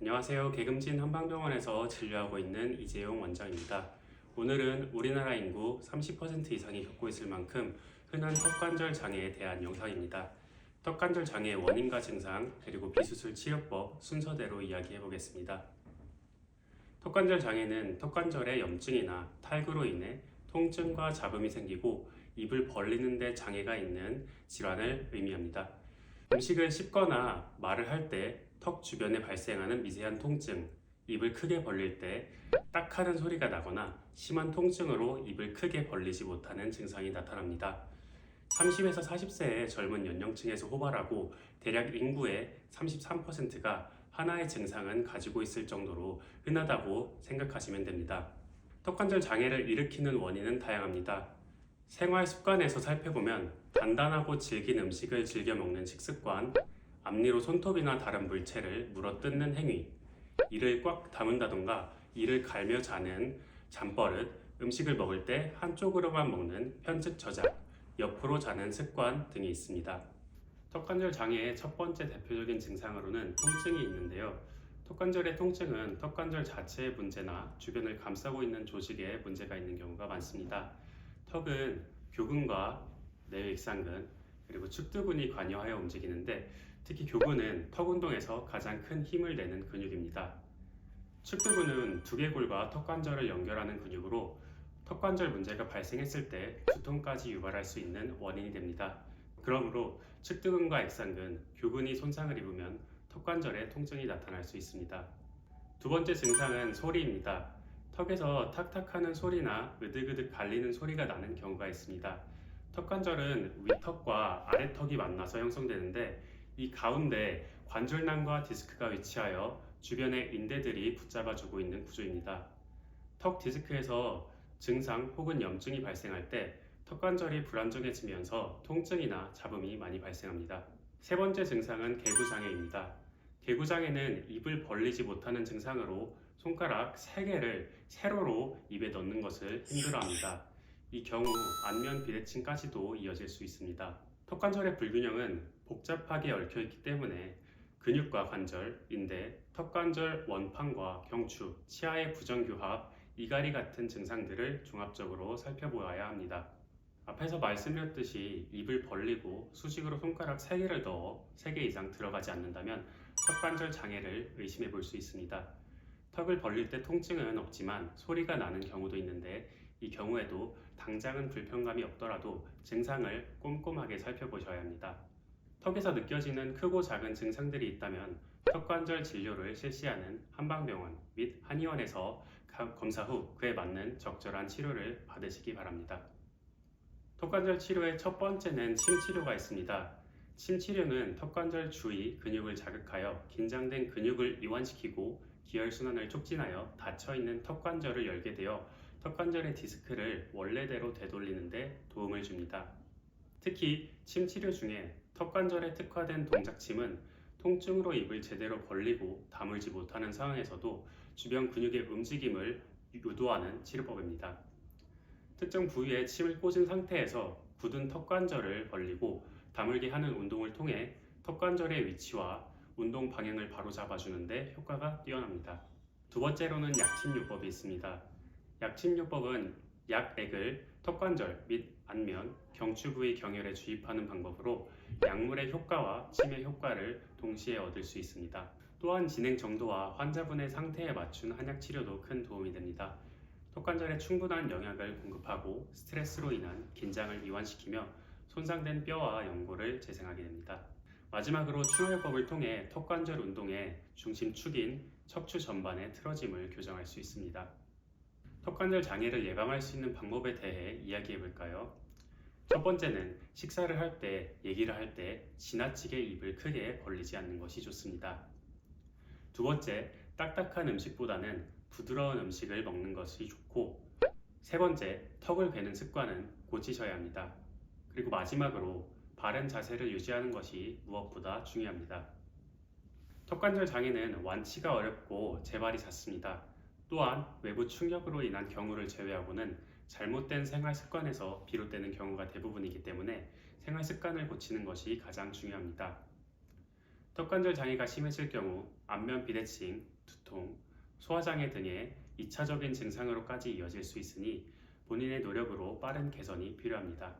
안녕하세요. 개금진 한방병원에서 진료하고 있는 이재용 원장입니다. 오늘은 우리나라 인구 30% 이상이 겪고 있을 만큼 흔한 턱관절 장애에 대한 영상입니다. 턱관절 장애의 원인과 증상, 그리고 비수술 치료법 순서대로 이야기해 보겠습니다. 턱관절 장애는 턱관절의 염증이나 탈구로 인해 통증과 잡음이 생기고 입을 벌리는 데 장애가 있는 질환을 의미합니다. 음식을 씹거나 말을 할 때 턱 주변에 발생하는 미세한 통증, 입을 크게 벌릴 때 딱 하는 소리가 나거나 심한 통증으로 입을 크게 벌리지 못하는 증상이 나타납니다. 30에서 40세의 젊은 연령층에서 호발하고 대략 인구의 33%가 하나의 증상은 가지고 있을 정도로 흔하다고 생각하시면 됩니다. 턱관절 장애를 일으키는 원인은 다양합니다. 생활 습관에서 살펴보면 단단하고 질긴 음식을 즐겨 먹는 식습관, 앞니로 손톱이나 다른 물체를 물어뜯는 행위, 이를 꽉 다문다던가 이를 갈며 자는 잠버릇, 음식을 먹을 때 한쪽으로만 먹는 편측 저작, 옆으로 자는 습관 등이 있습니다. 턱관절 장애의 첫 번째 대표적인 증상으로는 통증이 있는데요. 턱관절의 통증은 턱관절 자체의 문제나 주변을 감싸고 있는 조직에 문제가 있는 경우가 많습니다. 턱은 교근과 내외익상근, 그리고 측두근이 관여하여 움직이는데 특히 교근은 턱 운동에서 가장 큰 힘을 내는 근육입니다. 측두근은 두개골과 턱관절을 연결하는 근육으로 턱관절 문제가 발생했을 때 두통까지 유발할 수 있는 원인이 됩니다. 그러므로 측두근과 액상근, 교근이 손상을 입으면 턱관절에 통증이 나타날 수 있습니다. 두 번째 증상은 소리입니다. 턱에서 탁탁하는 소리나 으득으득 갈리는 소리가 나는 경우가 있습니다. 턱관절은 위턱과 아래턱이 만나서 형성되는데 이 가운데 관절낭과 디스크가 위치하여 주변의 인대들이 붙잡아주고 있는 구조입니다. 턱 디스크에서 증상 혹은 염증이 발생할 때 턱관절이 불안정해지면서 통증이나 잡음이 많이 발생합니다. 세 번째 증상은 개구장애입니다. 개구장애는 입을 벌리지 못하는 증상으로 손가락 3개를 세로로 입에 넣는 것을 힘들어합니다. 이 경우 안면 비대칭까지도 이어질 수 있습니다. 턱관절의 불균형은 복잡하게 얽혀있기 때문에 근육과 관절, 인대, 턱관절 원판과 경추, 치아의 부정교합, 이갈이 같은 증상들을 종합적으로 살펴보아야 합니다. 앞에서 말씀드렸듯이 입을 벌리고 수직으로 손가락 3개를 넣어 3개 이상 들어가지 않는다면 턱관절 장애를 의심해 볼 수 있습니다. 턱을 벌릴 때 통증은 없지만 소리가 나는 경우도 있는데 이 경우에도 당장은 불편감이 없더라도 증상을 꼼꼼하게 살펴보셔야 합니다. 턱에서 느껴지는 크고 작은 증상들이 있다면 턱관절 진료를 실시하는 한방병원 및 한의원에서 검사 후 그에 맞는 적절한 치료를 받으시기 바랍니다. 턱관절 치료의 첫 번째는 침치료가 있습니다. 침치료는 턱관절 주위 근육을 자극하여 긴장된 근육을 이완시키고 기혈순환을 촉진하여 닫혀있는 턱관절을 열게 되어 턱관절의 디스크를 원래대로 되돌리는 데 도움을 줍니다. 특히 침치료 중에 턱관절에 특화된 동작침은 통증으로 입을 제대로 벌리고 다물지 못하는 상황에서도 주변 근육의 움직임을 유도하는 치료법입니다. 특정 부위에 침을 꽂은 상태에서 굳은 턱관절을 벌리고 다물게 하는 운동을 통해 턱관절의 위치와 운동 방향을 바로잡아주는 데 효과가 뛰어납니다. 두 번째로는 약침요법이 있습니다. 약침요법은 약액을 턱관절 및 안면, 경추 부위 경혈에 주입하는 방법으로 약물의 효과와 침의 효과를 동시에 얻을 수 있습니다. 또한 진행 정도와 환자분의 상태에 맞춘 한약 치료도 큰 도움이 됩니다. 턱관절에 충분한 영양을 공급하고 스트레스로 인한 긴장을 이완시키며 손상된 뼈와 연골을 재생하게 됩니다. 마지막으로 충혈법을 통해 턱관절 운동의 중심 축인 척추 전반의 틀어짐을 교정할 수 있습니다. 턱관절 장애를 예방할 수 있는 방법에 대해 이야기해 볼까요? 첫 번째는 식사를 할 때, 얘기를 할 때 지나치게 입을 크게 벌리지 않는 것이 좋습니다. 두 번째, 딱딱한 음식보다는 부드러운 음식을 먹는 것이 좋고, 세 번째, 턱을 베는 습관은 고치셔야 합니다. 그리고 마지막으로 바른 자세를 유지하는 것이 무엇보다 중요합니다. 턱관절 장애는 완치가 어렵고 재발이 잦습니다. 또한 외부 충격으로 인한 경우를 제외하고는 잘못된 생활 습관에서 비롯되는 경우가 대부분이기 때문에 생활 습관을 고치는 것이 가장 중요합니다. 턱관절 장애가 심해질 경우 안면 비대칭, 두통, 소화장애 등의 2차적인 증상으로까지 이어질 수 있으니 본인의 노력으로 빠른 개선이 필요합니다.